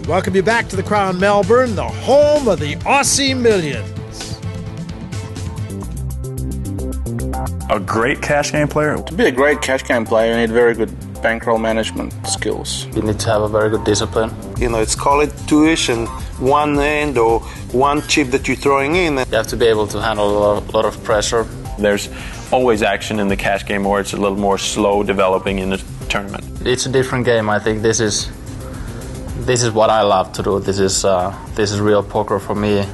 Welcome you back to the Crown Melbourne, the home of the Aussie Millions. A great cash game player? To be a great cash game player, you need very good bankroll management skills. You need to have a very good discipline. You know, it's call it two-ish and one end or one chip that you're throwing in. You have to be able to handle a lot of pressure. There's always action in the cash game where it's a little more slow developing in the tournament. It's a different game. I think this is what I love to do. This is real poker for me.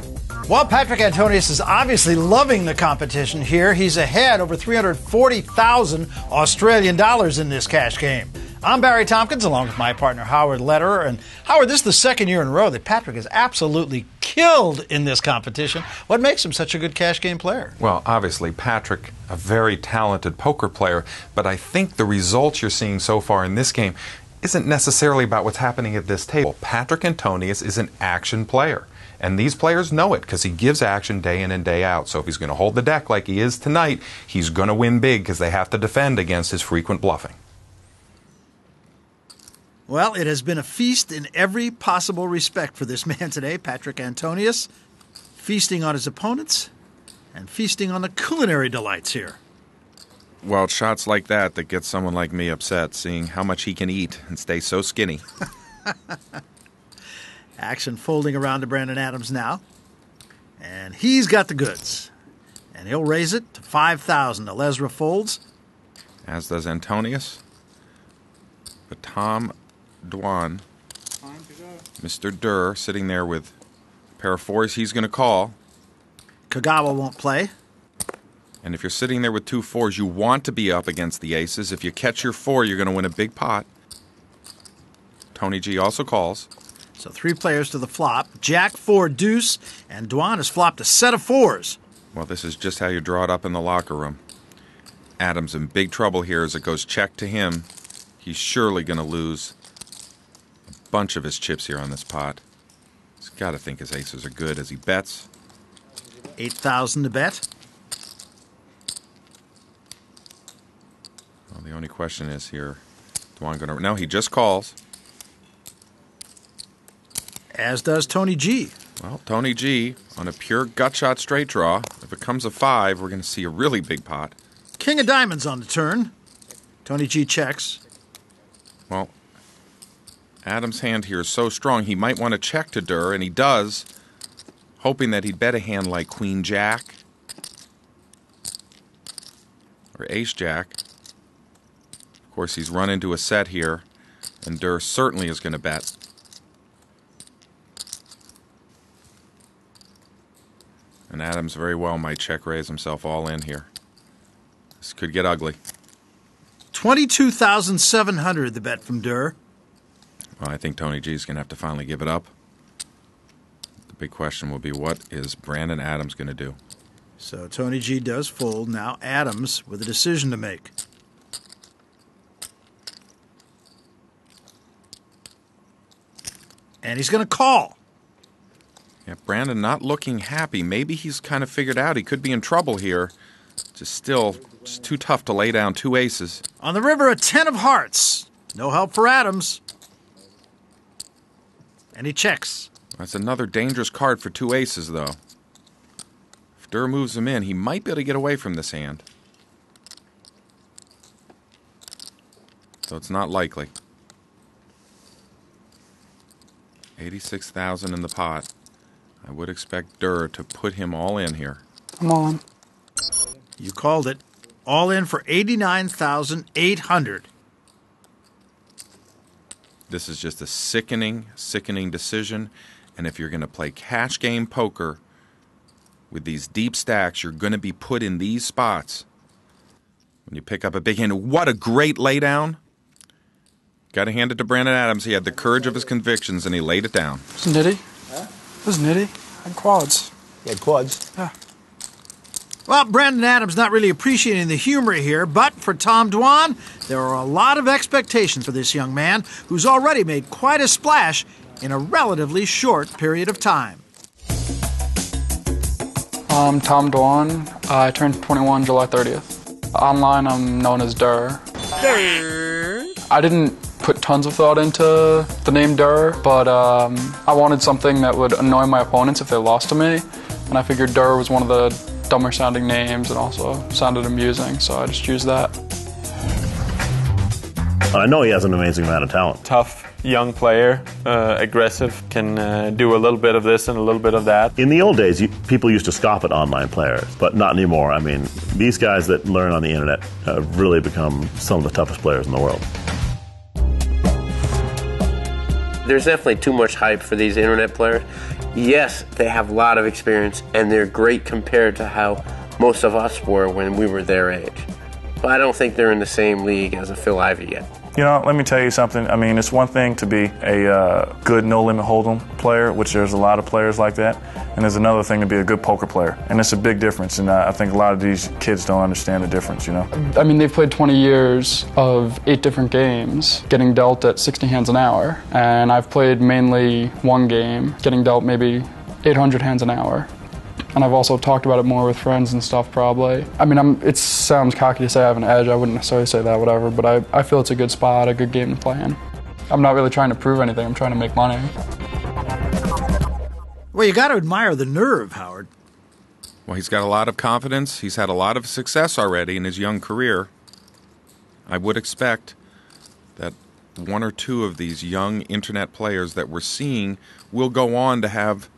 Well, Patrick Antonius is obviously loving the competition here. He's ahead over 340,000 Australian dollars in this cash game. I'm Barry Tompkins, along with my partner Howard Lederer. And Howard, this is the second year in a row that Patrick has absolutely killed in this competition. What makes him such a good cash game player? Well, obviously, Patrick, a very talented poker player, but I think the results you're seeing so far in this game isn't necessarily about what's happening at this table. Patrick Antonius is an action player. And these players know it because he gives action day in and day out. So if he's going to hold the deck like he is tonight, he's going to win big because they have to defend against his frequent bluffing. Well, it has been a feast in every possible respect for this man today, Patrick Antonius, feasting on his opponents and feasting on the culinary delights here. Well, it's shots like that that get someone like me upset, seeing how much he can eat and stay so skinny. Action folding around to Brandon Adams now. And he's got the goods. And he'll raise it to 5,000. Alesra folds. As does Antonius. But Tom Dwan, Mr. Durr, sitting there with a pair of fours he's going to call. Kagawa won't play. And if you're sitting there with two fours, you want to be up against the aces. If you catch your four, you're going to win a big pot. Tony G also calls. So three players to the flop. Jack, four, deuce, and Dwan has flopped a set of fours. Well, this is just how you draw it up in the locker room. Adams in big trouble here as it goes check to him. He's surely going to lose a bunch of his chips here on this pot. He's got to think his aces are good as he bets. 8,000 to bet. Well, the only question is here, Dwan going to... No, he just calls. As does Tony G. Well, Tony G, on a pure gut shot straight draw, if it comes a 5, we're going to see a really big pot. King of diamonds on the turn. Tony G checks. Well, Adams' hand here is so strong, he might want to check to Durr, and he does, hoping that he'd bet a hand like Queen Jack or Ace Jack. Of course, he's run into a set here, and Durr certainly is going to bet. And Adams very well might check raise himself all in here. This could get ugly. 22,700 the bet from Durr. Well, I think Tony G is going to have to finally give it up. The big question will be, what is Brandon Adams going to do? So Tony G does fold. Now Adams with a decision to make. And he's going to call. Yeah, Brandon not looking happy. Maybe he's kind of figured out he could be in trouble here. Just too tough to lay down two aces. On the river, a 10 of hearts. No help for Adams. And he checks. That's another dangerous card for two aces, though. If Durr moves him in, he might be able to get away from this hand. So it's not likely. 86,000 in the pot. I would expect Durr to put him all in here. I'm all in. You called it. All in for 89,800. This is just a sickening decision. And if you're going to play cash game poker with these deep stacks, you're going to be put in these spots. When you pick up a big hand, what a great laydown. Got to hand it to Brandon Adams. He had the courage of his convictions, and he laid it down. It was nitty. Huh? It was nitty. I had quads. You had quads? Yeah. Well, Brandon Adams not really appreciating the humor here, but for Tom Dwan, there are a lot of expectations for this young man who's already made quite a splash in a relatively short period of time. I'm Tom Dwan. I turned 21 July 30th. Online, I'm known as Durr. I didn't put put tons of thought into the name Durr, but I wanted something that would annoy my opponents if they lost to me, and I figured Durr was one of the dumber sounding names and also sounded amusing, so I just used that. I know he has an amazing amount of talent. Tough young player, aggressive, can do a little bit of this and a little bit of that. In the old days, people used to scoff at online players, but not anymore. I mean, these guys that learn on the internet have really become some of the toughest players in the world. There's definitely too much hype for these internet players. Yes, they have a lot of experience, and they're great compared to how most of us were when we were their age. But I don't think they're in the same league as a Phil Ivey yet. You know, let me tell you something. I mean, it's one thing to be a good no-limit hold'em player, which there's a lot of players like that, and there's another thing to be a good poker player, and it's a big difference, and I think a lot of these kids don't understand the difference, you know. I mean, they've played 20 years of 8 different games, getting dealt at 60 hands an hour, and I've played mainly one game, getting dealt maybe 800 hands an hour. And I've also talked about it more with friends and stuff, probably. I mean, it sounds cocky to say I have an edge. I wouldn't necessarily say that, whatever, but I feel it's a good spot, a good game to play in. I'm not really trying to prove anything. I'm trying to make money. Well, you got to admire the nerve, Howard. Well, he's got a lot of confidence. He's had a lot of success already in his young career. I would expect that one or two of these young internet players that we're seeing will go on to have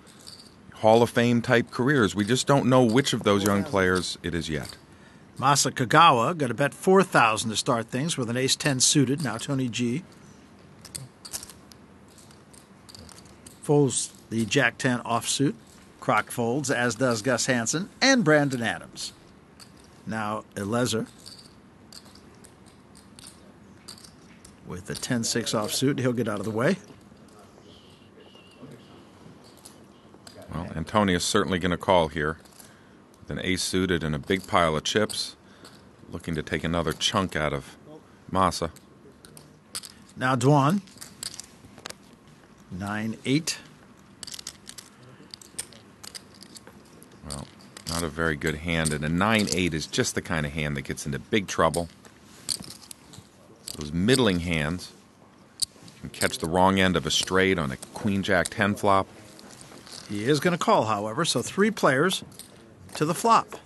Hall of Fame type careers. We just don't know which of those young players it is yet. Masa Kagawa got to bet 4,000 to start things with an ace-10 suited. Now Tony G folds the Jack-10 offsuit. Croc folds, as does Gus Hansen and Brandon Adams. Now Elezer with the 10-6 offsuit. He'll get out of the way. Well, Antonius certainly going to call here with an ace suited and a big pile of chips, looking to take another chunk out of Masa. Now Dwan, 9-8. Well, not a very good hand, and a 9-8 is just the kind of hand that gets into big trouble. Those middling hands can catch the wrong end of a straight on a Queen-Jack-10 flop. He is going to call, however, so 3 players to the flop.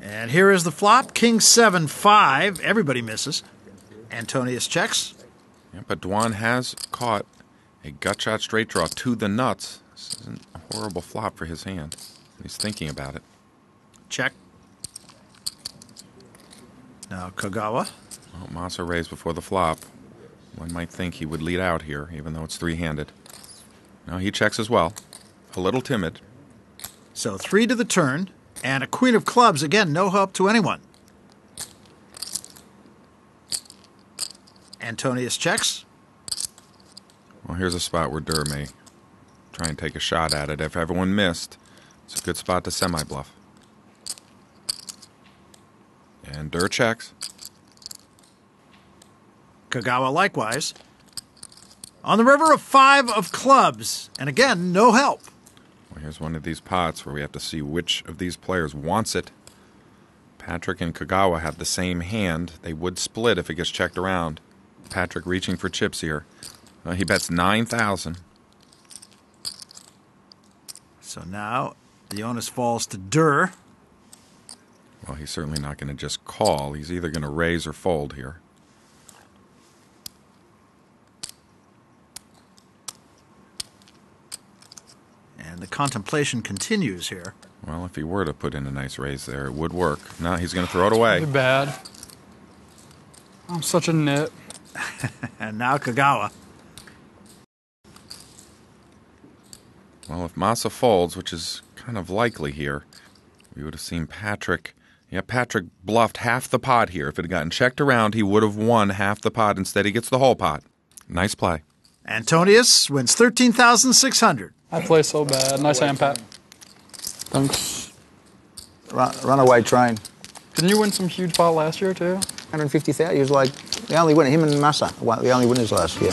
And here is the flop, King 7-5. Everybody misses. Antonius checks. Yeah, but Dwan has caught a gut shot straight draw to the nuts. This isn't a horrible flop for his hand. He's thinking about it. Check. Now Kagawa. Well, Masa raised before the flop. One might think he would lead out here, even though it's three-handed. Now he checks as well. A little timid. So 3 to the turn, and a queen of clubs. Again, no help to anyone. Antonius checks. Well, here's a spot where Durr may try and take a shot at it. If everyone missed, it's a good spot to semi-bluff. And Durr checks. Kagawa likewise. On the river, of 5 of clubs. And again, no help. Well, here's one of these pots where we have to see which of these players wants it. Patrick and Kagawa have the same hand. They would split if it gets checked around. Patrick reaching for chips here. He bets 9,000. So now the onus falls to Durr. Well, he's certainly not going to just call. He's either going to raise or fold here. And the contemplation continues here. Well, if he were to put in a nice raise there, it would work. No, he's going to throw it away. Too bad. I'm such a nit. And now Kagawa. Well, if Masa folds, which is kind of likely here, we would have seen Patrick. Yeah, Patrick bluffed half the pot here. If it had gotten checked around, he would have won half the pot. Instead, he gets the whole pot. Nice play. Antonius wins 13,600. I play so bad. Nice hand, Pat. Thanks. Runaway train. Didn't you win some huge pot last year, too? 150,000. He was like the only winner. Him and Masa were the only winners last year.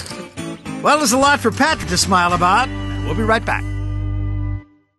Well, there's a lot for Patrick to smile about. We'll be right back.